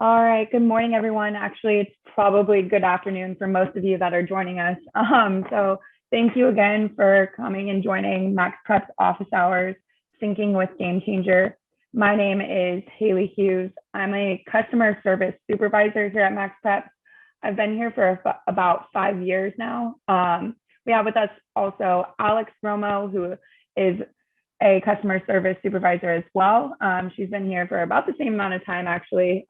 All right. Good morning, everyone. Actually, it's probably good afternoon for most of you that are joining us. So thank you again for coming and joining MaxPreps office hours, Syncing with GameChanger. My name is Haley Hughes. I'm a customer service supervisor here at MaxPreps. I've been here for about 5 years now. We have with us also Alex Romo, who is a customer service supervisor as well. She's been here for about the same amount of time, actually.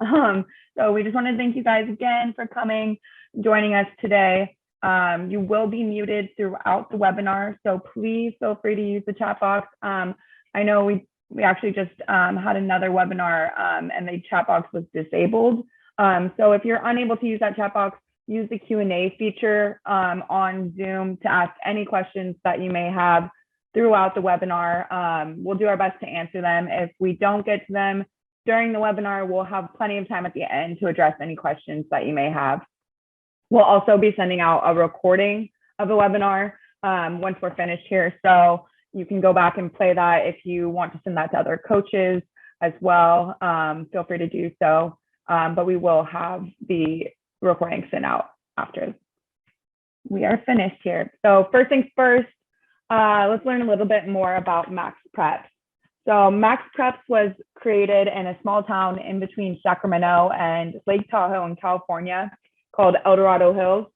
So we just want to thank you guys again for coming, joining us today. You will be muted throughout the webinar, so please feel free to use the chat box. I know we actually just had another webinar and the chat box was disabled. So if you're unable to use that chat box, use the Q&A feature on Zoom to ask any questions that you may have throughout the webinar. We'll do our best to answer them. If we don't get to them during the webinar, we'll have plenty of time at the end to address any questions that you may have. We'll also be sending out a recording of the webinar once we're finished here. So you can go back and play that if you want to send that to other coaches as well. Feel free to do so. But we will have the recording sent out after we are finished here. So first things first, let's learn a little bit more about MaxPreps. So MaxPreps was created in a small town in between Sacramento and Lake Tahoe in California called El Dorado Hills.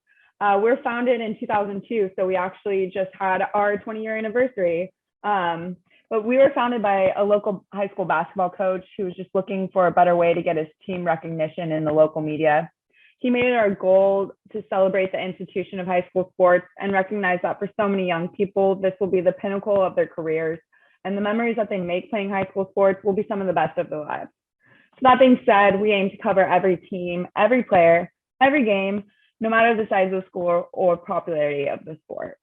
We're founded in 2002, so we actually just had our 20-year anniversary. But we were founded by a local high school basketball coach who was just looking for a better way to get his team recognition in the local media. He made it our goal to celebrate the institution of high school sports and recognize that for so many young people, this will be the pinnacle of their careers. And the memories that they make playing high school sports will be some of the best of their lives. So that being said, we aim to cover every team, every player, every game, no matter the size of the school or popularity of the sport.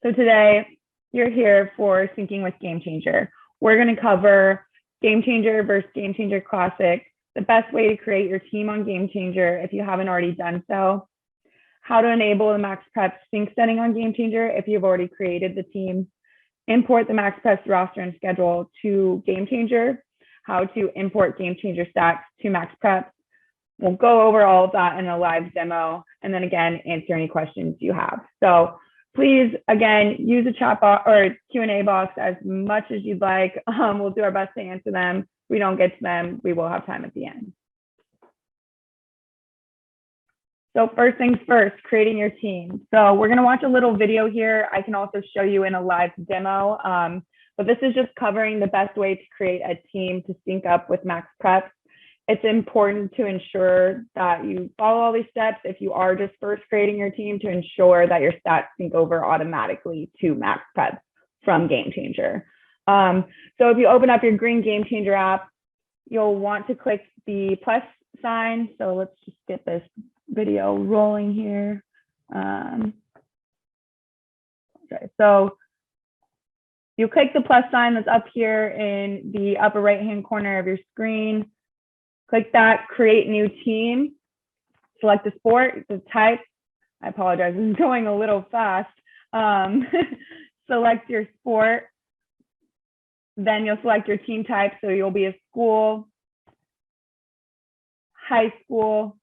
So today, you're here for Syncing with GameChanger. We're going to cover GameChanger versus GameChanger Classic, the best way to create your team on GameChanger if you haven't already done so, how to enable the MaxPreps sync setting on GameChanger if you've already created the team, import the MaxPreps roster and schedule to GameChanger, how to import GameChanger stats to MaxPreps. We'll go over all of that in a live demo, and then again, answer any questions you have. So please, again, use the chat box or Q&A box as much as you'd like. We'll do our best to answer them. If we don't get to them, we will have time at the end. So first things first, creating your team. So we're going to watch a little video here. I can also show you in a live demo, but this is just covering the best way to create a team to sync up with MaxPreps. It's important to ensure that you follow all these steps if you are just first creating your team to ensure that your stats sync over automatically to MaxPreps from GameChanger. So if you open up your green GameChanger app, you'll want to click the plus sign. So let's just get this video rolling here. Okay, so you click the plus sign that's up here in the upper right-hand corner of your screen. Click that, create new team, select the sport, the type. I apologize, this is going a little fast. Select your sport. Then you'll select your team type. So you'll be a school, high school,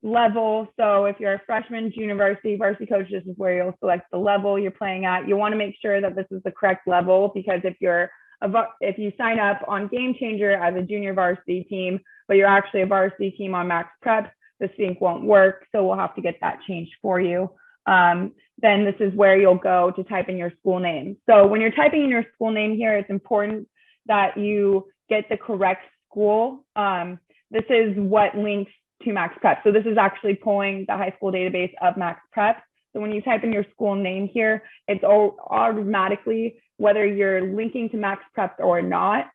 level. So if you're a freshman, junior varsity coach, this is where you'll select the level you're playing at. You want to make sure that this is the correct level, because if you sign up on GameChanger as a junior varsity team, but you're actually a varsity team on MaxPreps, the sync won't work. So we'll have to get that changed for you. Then this is where you'll go to type in your school name. So when you're typing in your school name here, it's important that you get the correct school. This is what links to MaxPreps. So this is actually pulling the high school database of MaxPreps. So when you type in your school name here, it's automatically, whether you're linking to MaxPreps or not,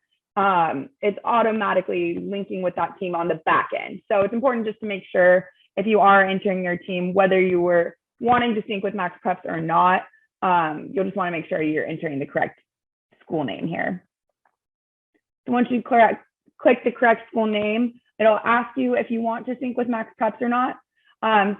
it's automatically linking with that team on the back end. So it's important just to make sure if you are entering your team, whether you were wanting to sync with MaxPreps or not, you'll just want to make sure you're entering the correct school name here. So once you click the correct school name, it'll ask you if you want to sync with MaxPreps or not.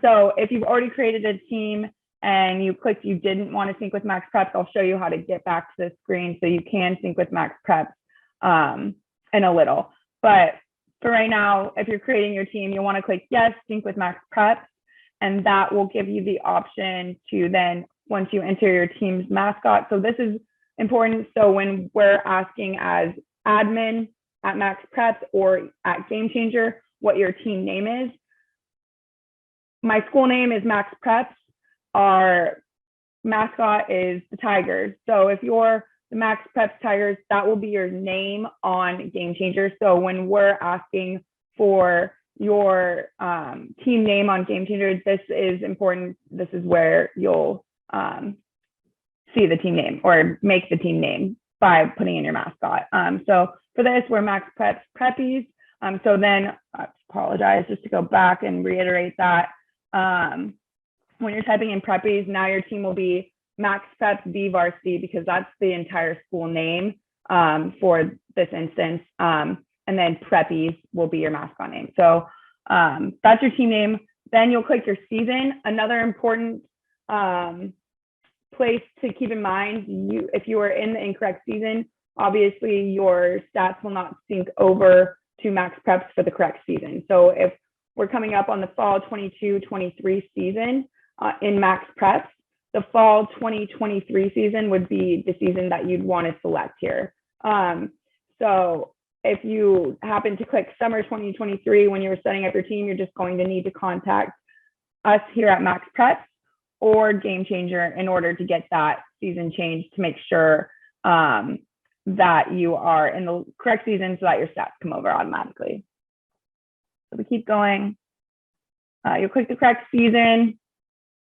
So if you've already created a team and you clicked you didn't want to sync with MaxPreps, I'll show you how to get back to the screen so you can sync with MaxPreps in a little. But for right now, if you're creating your team, you'll want to click yes, sync with MaxPreps, and that will give you the option to then, once you enter your team's mascot. So this is important. So when we're asking as admin at MaxPreps or at GameChanger what your team name is, my school name is MaxPreps. Our mascot is the Tigers. So if you're the MaxPreps Tigers, that will be your name on GameChanger. So when we're asking for your team name on GameChanger, this is important. This is where you'll see the team name or make the team name by putting in your mascot. So for this, we're MaxPreps Preppies. So then, I apologize, just to go back and reiterate that. When you're typing in Preppies, now your team will be MaxPreps V Varsity because that's the entire school name for this instance. And then Preppies will be your mascot name. So that's your team name. Then you'll click your season. Another important place to keep in mind, if you are in the incorrect season, obviously your stats will not sync over to MaxPreps for the correct season. So if we're coming up on the fall 22-23 season in MaxPreps, the fall 2023 season would be the season that you'd want to select here. So if you happen to click summer 2023 when you were setting up your team, you're just going to need to contact us here at MaxPreps or GameChanger in order to get that season changed to make sure that you are in the correct season so that your stats come over automatically. So we keep going. You'll click the correct season.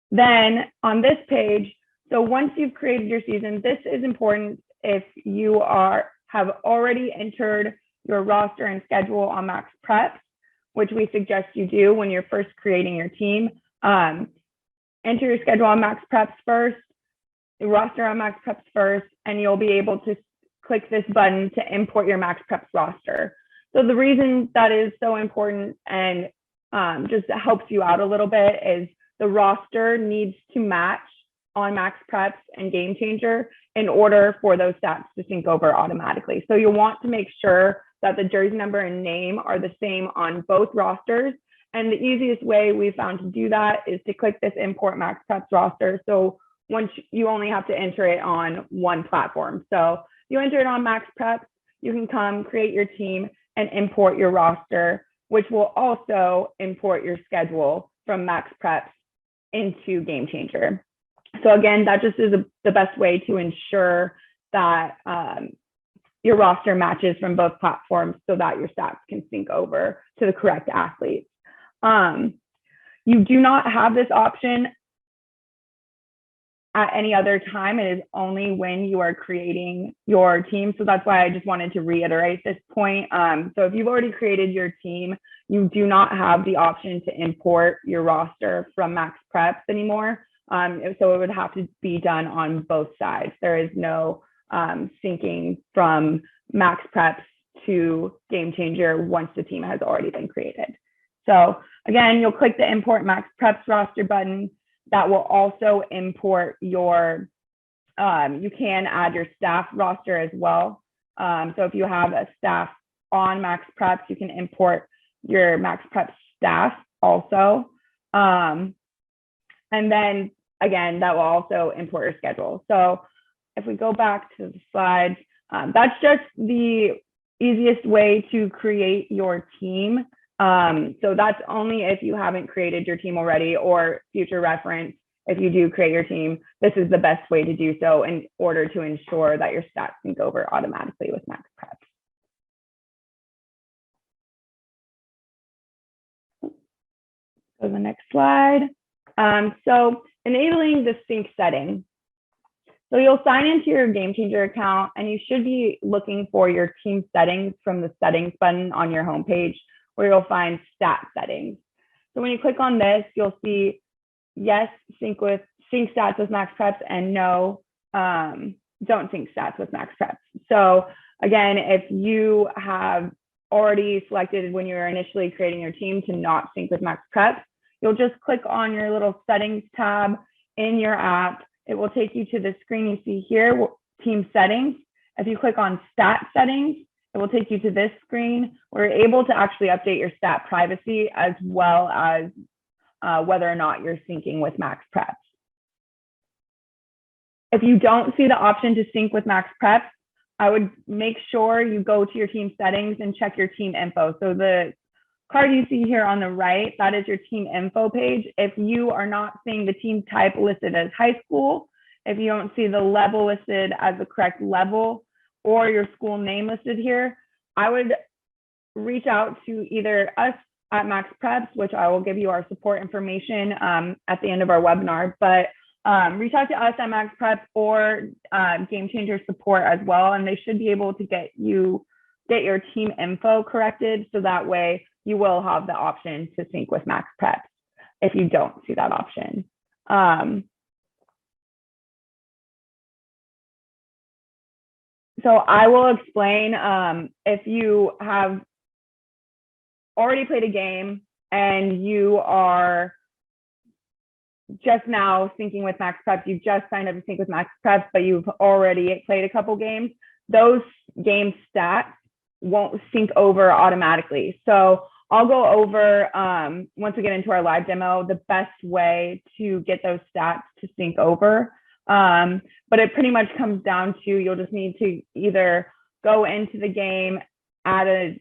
Then on this page, so once you've created your season, this is important if you have already entered your roster and schedule on MaxPreps, which we suggest you do when you're first creating your team. Enter your schedule on MaxPreps first, the roster on MaxPreps first, and you'll be able to click this button to import your MaxPreps roster. So the reason that is so important and just helps you out a little bit is the roster needs to match on MaxPreps and GameChanger in order for those stats to sync over automatically. So you'll want to make sure that the jersey number and name are the same on both rosters. And the easiest way we found to do that is to click this import MaxPreps roster. So once you only have to enter it on one platform. So you enter it on MaxPreps, you can come create your team and import your roster, which will also import your schedule from MaxPreps into GameChanger. So again, that just is the best way to ensure that your roster matches from both platforms so that your stats can sync over to the correct athletes. You do not have this option at any other time. It is only when you are creating your team. So that's why I just wanted to reiterate this point. So if you've already created your team, you do not have the option to import your roster from MaxPreps anymore. So it would have to be done on both sides. There is no syncing from MaxPreps to GameChanger once the team has already been created. So again, you'll click the import MaxPreps roster button. That will also import your, you can add your staff roster as well. So if you have a staff on MaxPreps, you can import your MaxPreps staff also. And then again, that will also import your schedule. So if we go back to the slides, that's just the easiest way to create your team. So that's only if you haven't created your team already, or future reference, if you do create your team, this is the best way to do so in order to ensure that your stats sync over automatically with MaxPreps. Go to the next slide. So enabling the sync setting. So you'll sign into your GameChanger account and you should be looking for your team settings from the settings button on your homepage, where you'll find stat settings. So when you click on this, you'll see yes, sync stats with MaxPreps, and no, don't sync stats with MaxPreps. So again, if you have already selected when you were initially creating your team to not sync with MaxPreps, you'll just click on your little settings tab in your app. It will take you to the screen you see here, team settings. If you click on stat settings, it will take you to this screen. We're able to actually update your stat privacy as well as whether or not you're syncing with MaxPreps. If you don't see the option to sync with MaxPreps, I would make sure you go to your team settings and check your team info. So the card you see here on the right, that is your team info page. If you are not seeing the team type listed as high school, if you don't see the level listed as the correct level, or your school name listed here, I would reach out to either us at MaxPreps, which I will give you our support information at the end of our webinar, but reach out to us at MaxPreps or GameChanger support as well, and they should be able to get your team info corrected, so that way you will have the option to sync with MaxPreps if you don't see that option. So I will explain if you have already played a game and you are just now syncing with MaxPreps, you've just signed up to sync with MaxPreps, but you've already played a couple games, those game stats won't sync over automatically. So I'll go over, once we get into our live demo, the best way to get those stats to sync over. But it pretty much comes down to, you'll just need to either go into the game, add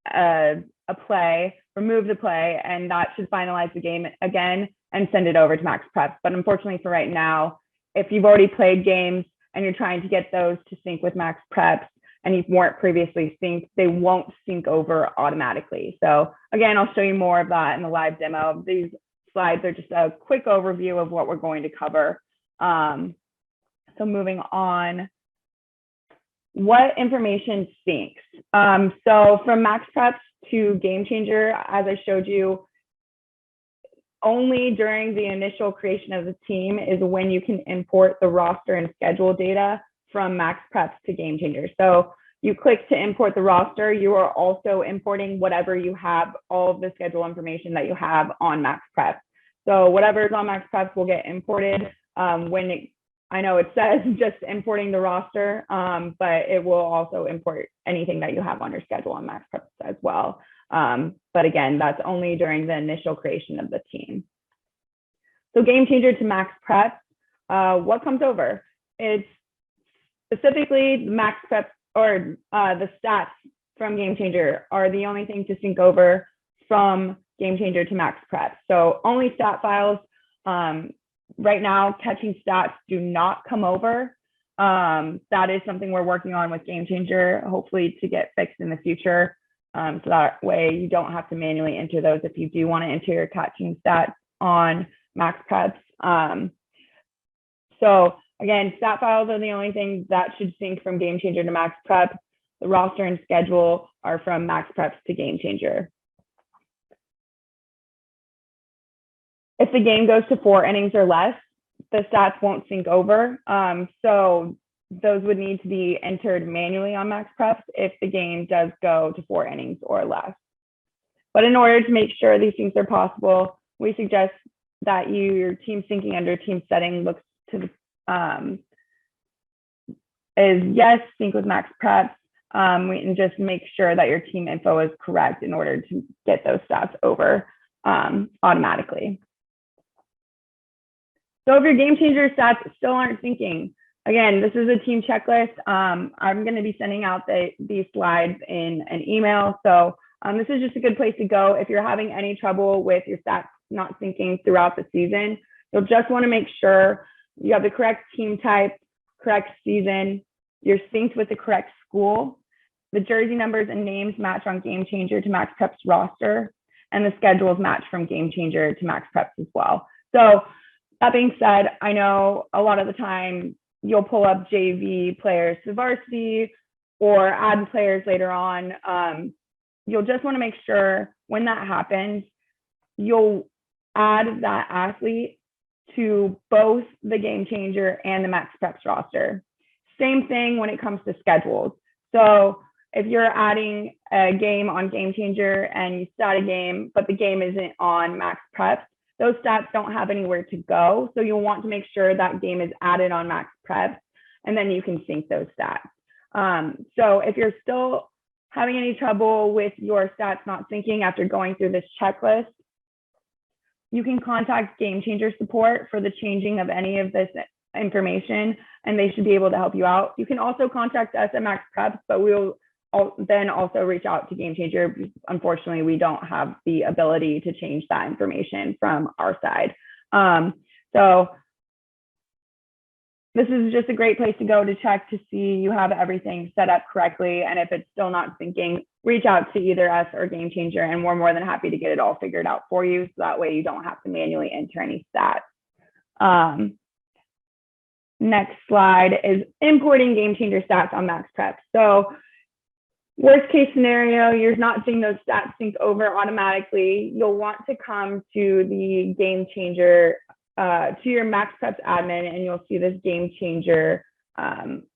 a play, remove the play, and that should finalize the game again and send it over to MaxPreps. But unfortunately for right now, if you've already played games and you're trying to get those to sync with MaxPreps and you weren't previously synced, they won't sync over automatically. So again, I'll show you more of that in the live demo. These slides are just a quick overview of what we're going to cover. So moving on, what information syncs? So from MaxPreps to GameChanger, as I showed you, only during the initial creation of the team is when you can import the roster and schedule data from MaxPreps to GameChanger. So you click to import the roster, you are also importing whatever you have, all of the schedule information that you have on MaxPreps. So whatever is on MaxPreps will get imported I know it says just importing the roster, but it will also import anything that you have on your schedule on MaxPreps as well. But again, that's only during the initial creation of the team. So GameChanger to MaxPreps, what comes over? It's specifically the MaxPreps, or the stats from GameChanger are the only thing to sync over from GameChanger to MaxPreps. So only stat files. Right now, catching stats do not come over. That is something we're working on with GameChanger, hopefully to get fixed in the future. So that way you don't have to manually enter those if you do want to enter your catching stats on MaxPreps. So again, stat files are the only thing that should sync from GameChanger to MaxPreps. The roster and schedule are from MaxPreps to GameChanger. If the game goes to 4 innings or less, the stats won't sync over. So those would need to be entered manually on MaxPreps if the game does go to 4 innings or less. But in order to make sure these things are possible, we suggest that your team syncing under team setting looks to is yes, sync with MaxPreps, and just make sure that your team info is correct in order to get those stats over automatically. So if your GameChanger stats still aren't syncing, again, this is a team checklist. I'm going to be sending out these slides in an email. So this is just a good place to go. If you're having any trouble with your stats not syncing throughout the season, you'll just want to make sure you have the correct team type, correct season, you're synced with the correct school, the jersey numbers and names match on GameChanger to MaxPreps roster, and the schedules match from GameChanger to MaxPreps as well. So that being said, I know a lot of the time you'll pull up JV players to varsity or add players later on. You'll just want to make sure when that happens, you'll add that athlete to both the GameChanger and the MaxPreps roster. Same thing when it comes to schedules. So if you're adding a game on GameChanger and you stat a game, but the game isn't on MaxPreps, those stats don't have anywhere to go. So you'll want to make sure that game is added on MaxPreps, and then you can sync those stats. So if you're still having any trouble with your stats not syncing after going through this checklist, you can contact GameChanger support for the changing of any of this information, and they should be able to help you out. You can also contact us at MaxPreps, but we'll then also reach out to GameChanger. Unfortunately, we don't have the ability to change that information from our side. So this is just a great place to go to check to see you have everything set up correctly. And if it's still not syncing, reach out to either us or GameChanger, and we're more than happy to get it all figured out for you. So that way you don't have to manually enter any stats. Next slide is importing GameChanger stats on MaxPreps. So worst case scenario, you're not seeing those stats sync over automatically. You'll want to come to the GameChanger, to your MaxPreps admin, and you'll see this GameChanger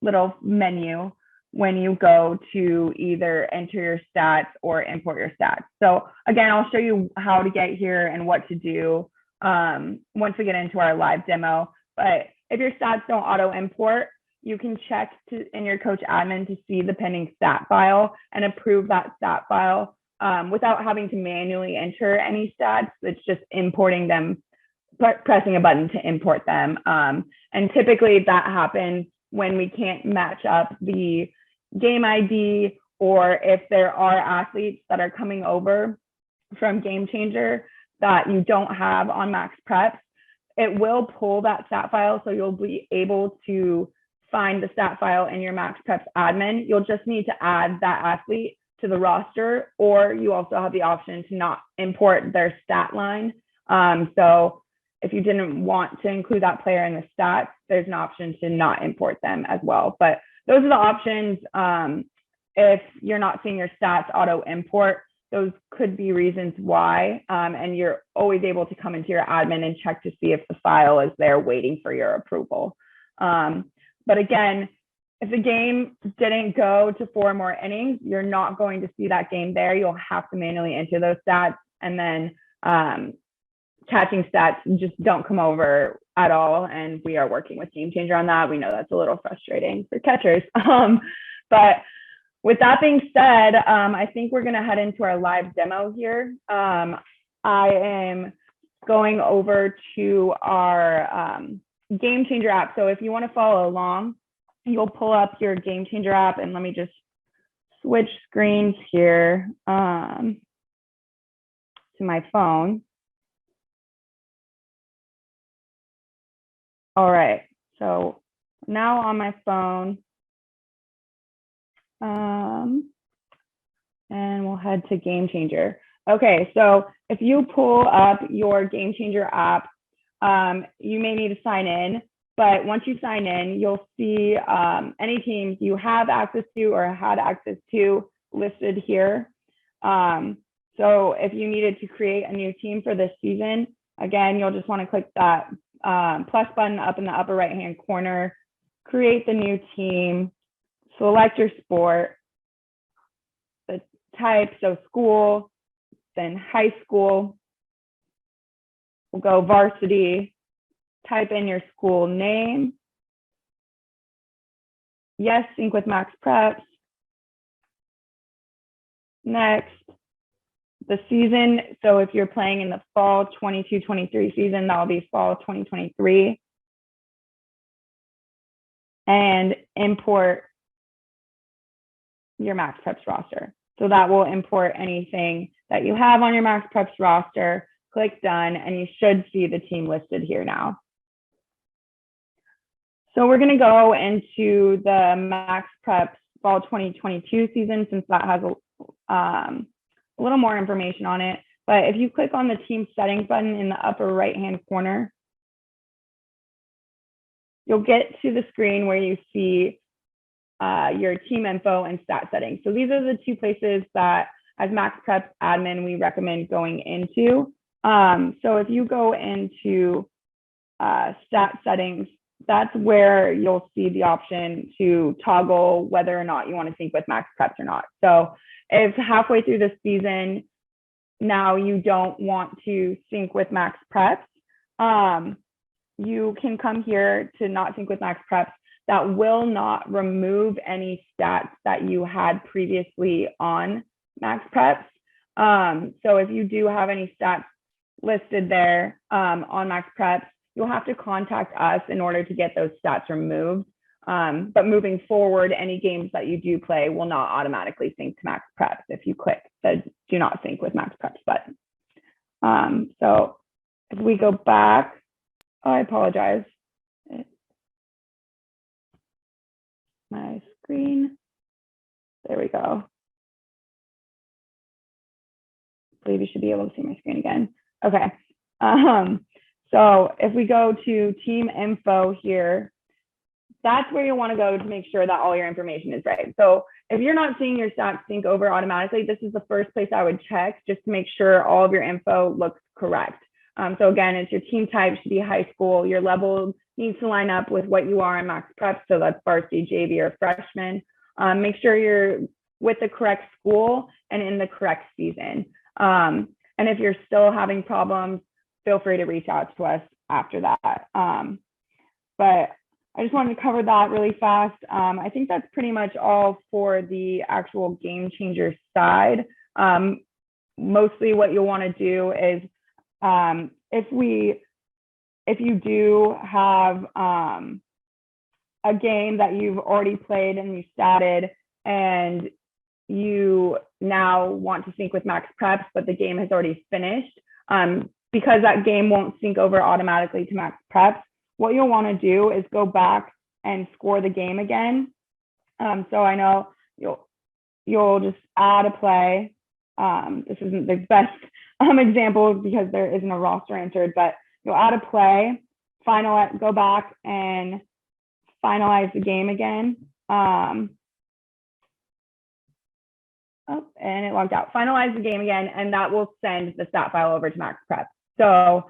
little menu when you go to either enter your stats or import your stats. So again, I'll show you how to get here and what to do once we get into our live demo. But if your stats don't auto import, you can check in your coach admin to see the pending stat file and approve that stat file without having to manually enter any stats. It's just importing them, pressing a button to import them. And typically that happens when we can't match up the game ID, or if there are athletes that are coming over from GameChanger that you don't have on MaxPreps. It will pull that stat file, so you'll be able to find the stat file in your MaxPreps admin. You'll just need to add that athlete to the roster, or you also have the option to not import their stat line. So if you didn't want to include that player in the stats, there's an option to not import them as well. But those are the options. If you're not seeing your stats auto import, those could be reasons why. And you're always able to come into your admin and check to see if the file is there waiting for your approval. But again, if the game didn't go to 4 more innings, you're not going to see that game there. You'll have to manually enter those stats, and then catching stats just don't come over at all. And we are working with GameChanger on that. We know that's a little frustrating for catchers. But with that being said, I think we're going to head into our live demo here. I am going over to our GameChanger app. So if you want to follow along, you'll pull up your GameChanger app, and let me just switch screens here to my phone. All right, so now on my phone, and we'll head to GameChanger. Okay, so if you pull up your GameChanger app, you may need to sign in, but once you sign in, you'll see any teams you have access to or had access to listed here. So if you needed to create a new team for this season, again, you'll just want to click that plus button up in the upper right-hand corner, create the new team, select your sport, the type, so school, then high school. We'll go varsity, type in your school name. Yes, sync with MaxPreps. Next, the season. So if you're playing in the fall 22-23 season, that'll be fall 2023. And import your MaxPreps roster. So that will import anything that you have on your MaxPreps roster. Click done, and you should see the team listed here now. So we're going to go into the MaxPreps fall 2022 season, since that has a little more information on it. But if you click on the team settings button in the upper right-hand corner, you'll get to the screen where you see your team info and stat settings. So these are the two places that, as MaxPreps admin, we recommend going into. So if you go into stat settings, that's where you'll see the option to toggle whether or not you want to sync with MaxPreps or not. So if halfway through the season, now you don't want to sync with MaxPreps, you can come here to not sync with MaxPreps, that will not remove any stats that you had previously on MaxPreps. So if you do have any stats listed there on MaxPreps, you'll have to contact us in order to get those stats removed. But moving forward, any games that you do play will not automatically sync to MaxPreps if you click the do not sync with MaxPreps button. So if we go back, oh, I apologize. My screen. There we go. I believe you should be able to see my screen again. Okay. So if we go to team info here, that's where you want to go to make sure that all your information is right. So if you're not seeing your stats sync over automatically, this is the first place I would check just to make sure all of your info looks correct. So again, it's your team type should be high school. Your level needs to line up with what you are in MaxPreps. So that's varsity, JV, or freshman. Make sure you're with the correct school and in the correct season. And if you're still having problems, feel free to reach out to us after that. But I just wanted to cover that really fast. I think that's pretty much all for the actual Game Changer side. Mostly what you'll want to do is if you do have a game that you've already played and you statted and you now want to sync with MaxPreps, but the game has already finished, because that game won't sync over automatically to MaxPreps, what you'll want to do is go back and score the game again. So I know you'll just add a play. This isn't the best example because there isn't a roster entered, but you'll add a play, go back and finalize the game again. And it logged out. Finalize the game again, and that will send the stat file over to MaxPreps. So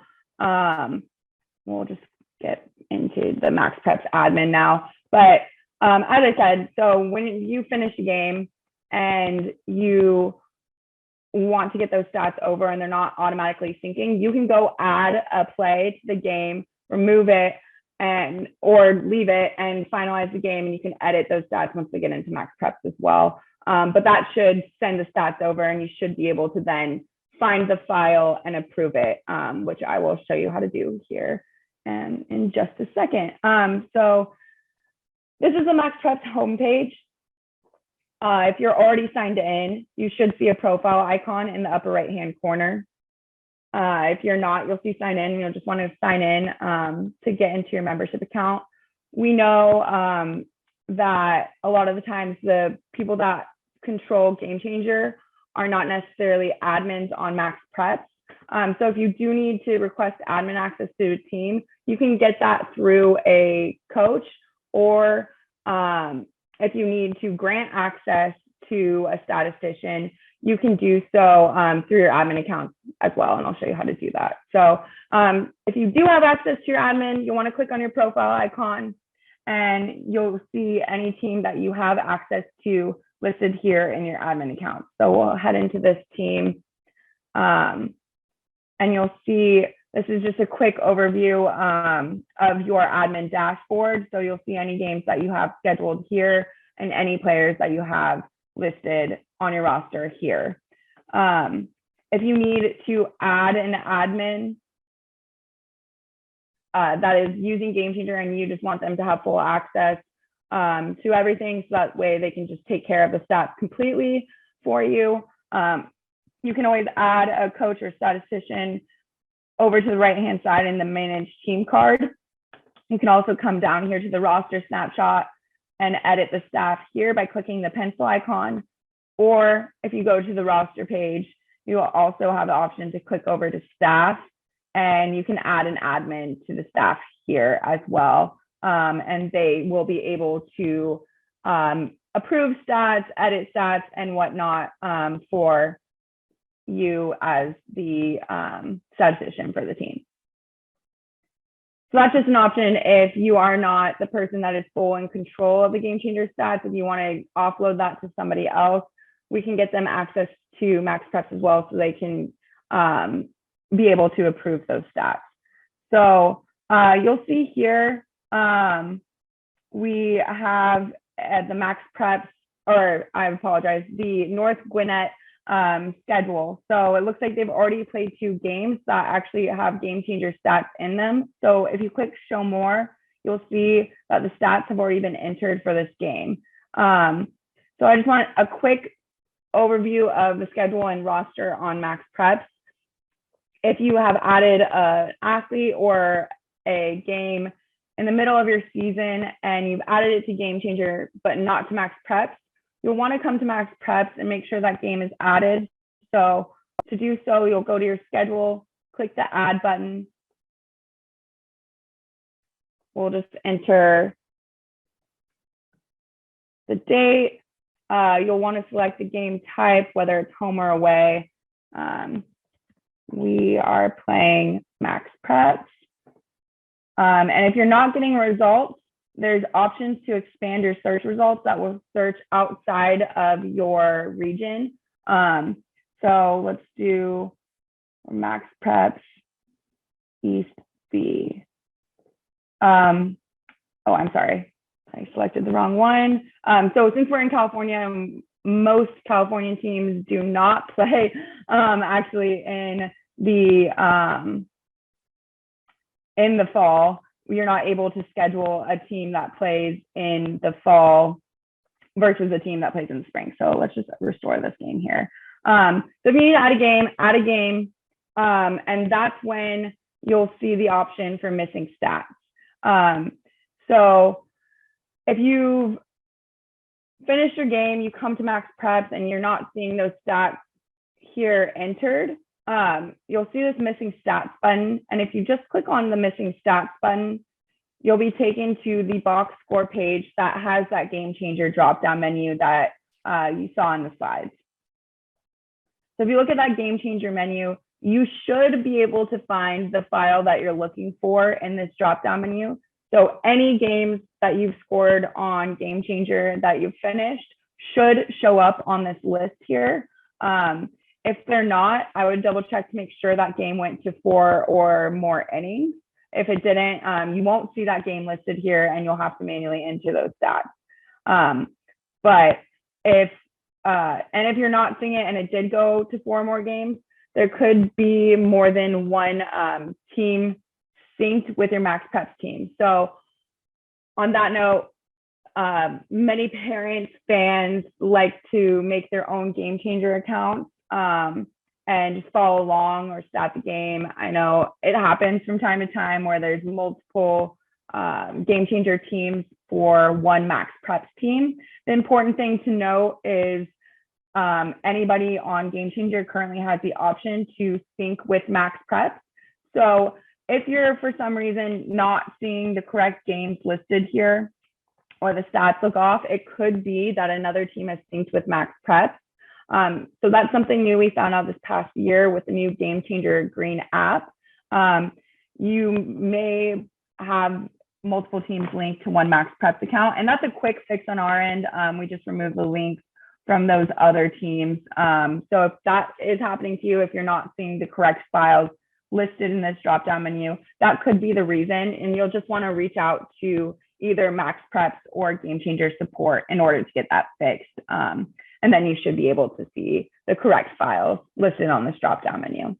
we'll just get into the MaxPreps admin now. But as I said, so when you finish a game and you want to get those stats over and they're not automatically syncing, you can go add a play to the game, remove it, or leave it and finalize the game, and you can edit those stats once they get into MaxPreps as well. But that should send the stats over, and you should be able to then find the file and approve it, which I will show you how to do here in just a second. So this is the MaxPreps homepage. If you're already signed in, you should see a profile icon in the upper right-hand corner. If you're not, you'll see sign in. You'll just want to sign in to get into your membership account. We know that a lot of the times the people that control GameChanger are not necessarily admins on MaxPreps. So if you do need to request admin access to a team, you can get that through a coach, or if you need to grant access to a statistician, you can do so through your admin account as well, and I'll show you how to do that. So if you do have access to your admin, you want to click on your profile icon, and you'll see any team that you have access to listed here in your admin account. So we'll head into this team, and you'll see this is just a quick overview of your admin dashboard. So you'll see any games that you have scheduled here and any players that you have listed on your roster here. If you need to add an admin that is using GameChanger and you just want them to have full access to everything, so that way they can just take care of the stats completely for you, you can always add a coach or statistician over to the right-hand side in the manage team card. You can also come down here to the roster snapshot and edit the staff here by clicking the pencil icon. Or if you go to the roster page, you will also have the option to click over to staff, and you can add an admin to the staff here as well. And they will be able to approve stats, edit stats, and whatnot for you as the statistician for the team. So that's just an option if you are not the person that is full in control of the GameChanger stats. If you want to offload that to somebody else, we can get them access to MaxPreps as well, so they can be able to approve those stats. So you'll see here we have the MaxPreps, or I apologize, the North Gwinnett schedule. So it looks like they've already played 2 games that actually have game changer stats in them. So if you click show more, you'll see that the stats have already been entered for this game. So I just want a quick overview of the schedule and roster on MaxPreps. If you have added an athlete or a game in the middle of your season and you've added it to Game Changer, but not to MaxPreps, you'll want to come to MaxPreps and make sure that game is added. So to do so, you'll go to your schedule, click the add button. We'll just enter the date. You'll want to select the game type, whether it's home or away. We are playing MaxPreps. And if you're not getting results, there's options to expand your search results that will search outside of your region. So let's do MaxPreps East B. Oh, I'm sorry. I selected the wrong one. So since we're in California, most Californian teams do not play actually in the fall. You're not able to schedule a team that plays in the fall versus a team that plays in the spring. So let's just restore this game here. So if you need to add a game, and that's when you'll see the option for missing stats. So if you've finished your game, you come to MaxPreps and you're not seeing those stats here entered, you'll see this missing stats button. And if you just click on the missing stats button, you'll be taken to the box score page that has that game changer drop-down menu that you saw in the slides. So if you look at that game changer menu, you should be able to find the file that you're looking for in this drop-down menu. So any games that you've scored on Game Changer that you've finished should show up on this list here. If they're not, I would double check to make sure that game went to 4 or more innings. If it didn't, you won't see that game listed here and you'll have to manually enter those stats. But if you're not seeing it and it did go to 4 more games, there could be more than one team synced with your MaxPreps team. So on that note, many parents, fans like to make their own Game Changer accounts and just follow along or stat the game. I know it happens from time to time where there's multiple Game Changer teams for one MaxPreps team. The important thing to note is anybody on Game Changer currently has the option to sync with MaxPreps. So if you're, for some reason, not seeing the correct games listed here or the stats look off, it could be that another team has synced with MaxPreps. So that's something new we found out this past year with the new Game Changer Green app. You may have multiple teams linked to one MaxPreps account, and that's a quick fix on our end. We just removed the links from those other teams. So if that is happening to you, if you're not seeing the correct files listed in this drop-down menu, that could be the reason, and you'll just want to reach out to either MaxPreps or Game Changer support in order to get that fixed. And then you should be able to see the correct files listed on this drop-down menu.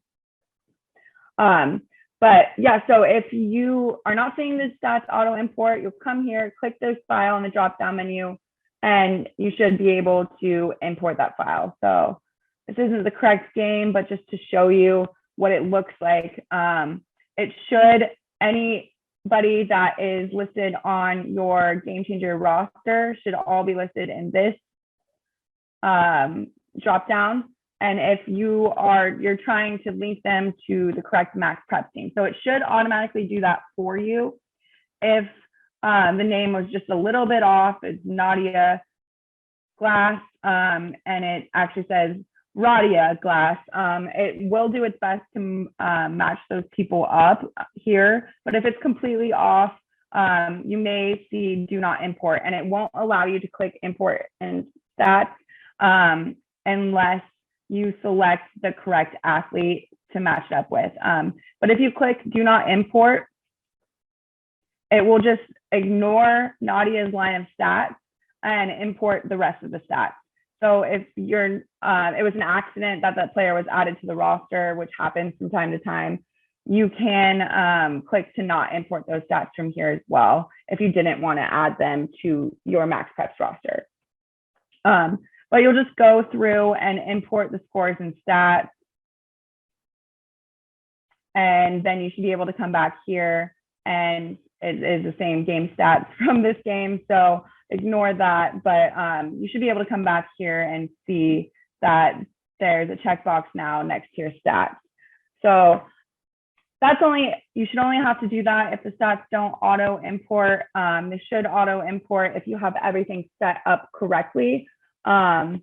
But yeah, so if you are not seeing the stats auto import, you'll come here, click this file in the drop-down menu, and you should be able to import that file. So this isn't the correct game, but just to show you what it looks like. It should, anybody that is listed on your Game Changer roster should all be listed in this drop down. And if you're trying to link them to the correct MaxPreps team. So it should automatically do that for you. If the name was just a little bit off, it's Nadia Glass, and it actually says Radia Glass, it will do its best to match those people up here. But if it's completely off, you may see do not import, and it won't allow you to click import and stats unless you select the correct athlete to match it up with. But if you click do not import, it will just ignore Nadia's line of stats and import the rest of the stats. So if it was an accident that player was added to the roster, which happens from time to time, you can click to not import those stats from here as well if you didn't want to add them to your MaxPreps roster. But you'll just go through and import the scores and stats. And then you should be able to come back here, and it is the same game stats from this game. So ignore that, but you should be able to come back here and see that there's a checkbox now next to your stats. So you should only have to do that if the stats don't auto import. They should auto import if you have everything set up correctly. And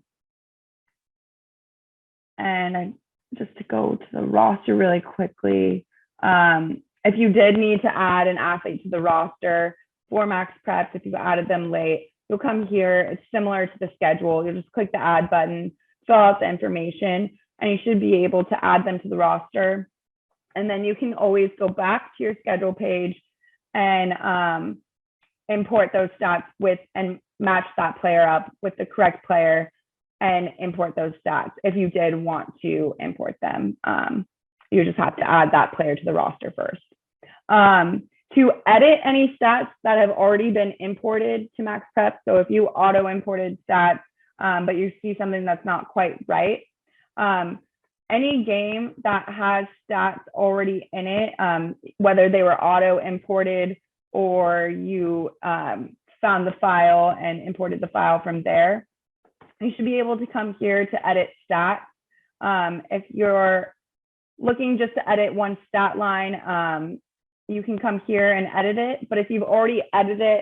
just to go to the roster really quickly, if you did need to add an athlete to the roster for MaxPreps, if you've added them late, you'll come here. It's similar to the schedule. You'll just click the add button, fill out the information, and you should be able to add them to the roster. And then you can always go back to your schedule page and import those stats and match that player up with the correct player and import those stats if you did want to import them. You just have to add that player to the roster first. To edit any stats that have already been imported to MaxPreps, so if you auto imported stats, but you see something that's not quite right, any game that has stats already in it, whether they were auto imported or you found the file and imported the file from there, you should be able to come here to edit stats. If you're looking just to edit one stat line, you can come here and edit it. But if you've already edited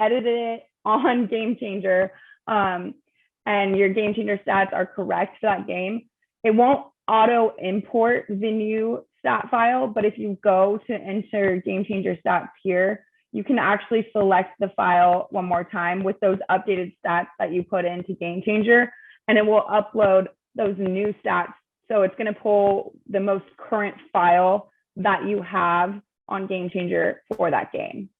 it on GameChanger and your GameChanger stats are correct for that game, it won't auto import the new stat file. But if you go to enter GameChanger stats here, you can actually select the file one more time with those updated stats that you put into GameChanger, and it will upload those new stats. So it's going to pull the most current file that you have on GameChanger for that game.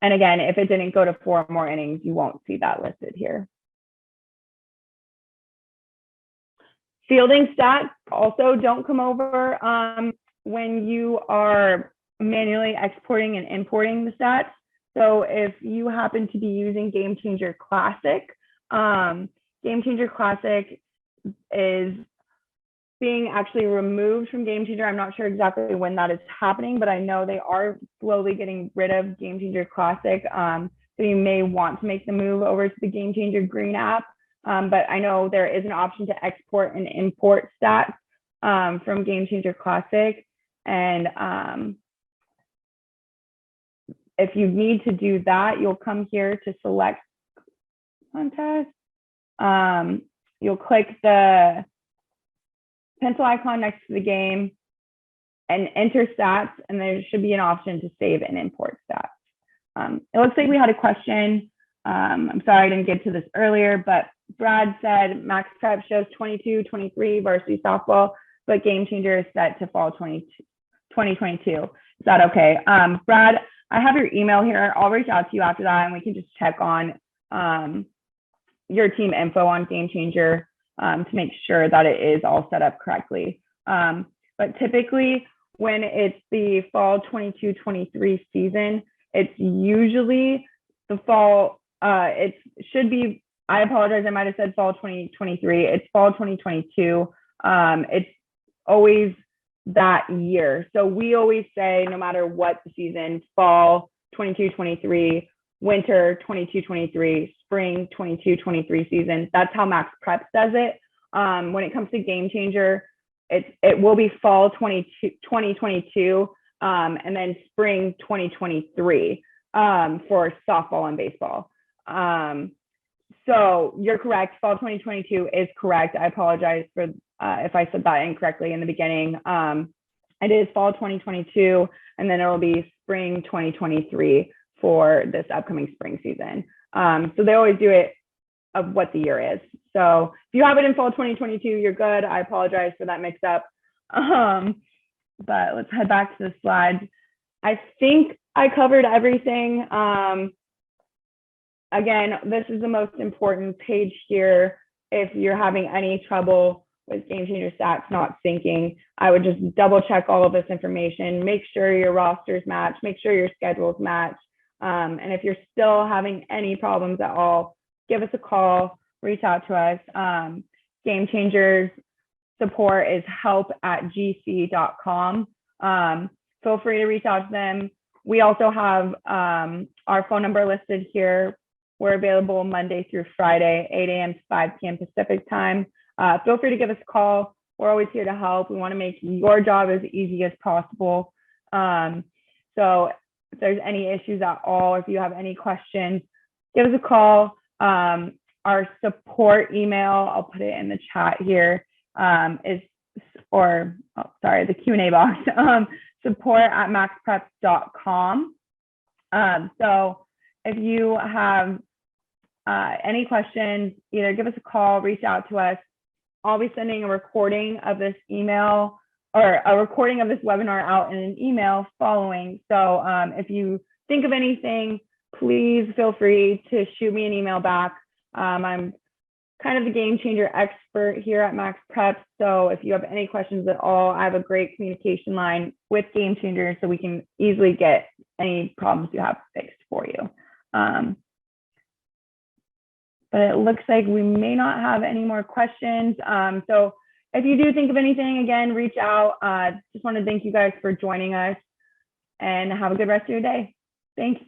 And again, if it didn't go to 4 more innings, you won't see that listed here. Fielding stats also don't come over when you are manually exporting and importing the stats. So if you happen to be using GameChanger Classic, GameChanger Classic is being actually removed from GameChanger. I'm not sure exactly when that is happening, but I know they are slowly getting rid of GameChanger Classic. So you may want to make the move over to the GameChanger Green app. But I know there is an option to export and import stats from GameChanger Classic. And if you need to do that, you'll come here to select contest. You'll click the pencil icon next to the game and enter stats, and there should be an option to save and import stats. It looks like we had a question. I'm sorry I didn't get to this earlier, but Brad said MaxPreps shows 22-23 varsity softball, but GameChanger is set to fall 2022. Is that okay? Brad, I have your email here. I'll reach out to you after that, and we can just check on your team info on GameChanger to make sure that it is all set up correctly. But typically, when it's the fall 22-23 season, it's usually the fall. It should be. I apologize. I might have said fall 2023. It's fall 2022. It's always that year. So we always say, no matter what the season, fall 22-23, winter 22-23, spring 22-23 season. That's how MaxPreps does it. When it comes to GameChanger, it will be fall 2022 and then spring 2023 for softball and baseball. So you're correct. Fall 2022 is correct. I apologize for if I said that incorrectly in the beginning. It is fall 2022, and then it will be spring 2023 for this upcoming spring season. So they always do it of what the year is. So if you have it in fall 2022, you're good. I apologize for that mix up. but let's head back to the slides. I think I covered everything. Again, this is the most important page here. If you're having any trouble with GameChanger stats not syncing, I would just double check all of this information, make sure your rosters match, make sure your schedules match. And if you're still having any problems at all, give us a call, reach out to us. GameChanger's support is help@gc.com. Feel free to reach out to them. We also have our phone number listed here. We're available Monday through Friday, 8 a.m. to 5 p.m. Pacific time. Feel free to give us a call. We're always here to help. We want to make your job as easy as possible. So if there's any issues at all, if you have any questions, give us a call. Our support email, I'll put it in the chat here, the Q&A box, support@maxpreps.com. So if you have any questions, either give us a call, reach out to us. I'll be sending a recording of this email or a recording of this webinar out in an email following. So if you think of anything, please feel free to shoot me an email back. I'm kind of the game changer expert here at MaxPreps. So if you have any questions at all, I have a great communication line with Game Changer so we can easily get any problems you have fixed for you. But it looks like we may not have any more questions. So if you do think of anything, again, reach out. Just want to thank you guys for joining us and have a good rest of your day. Thanks.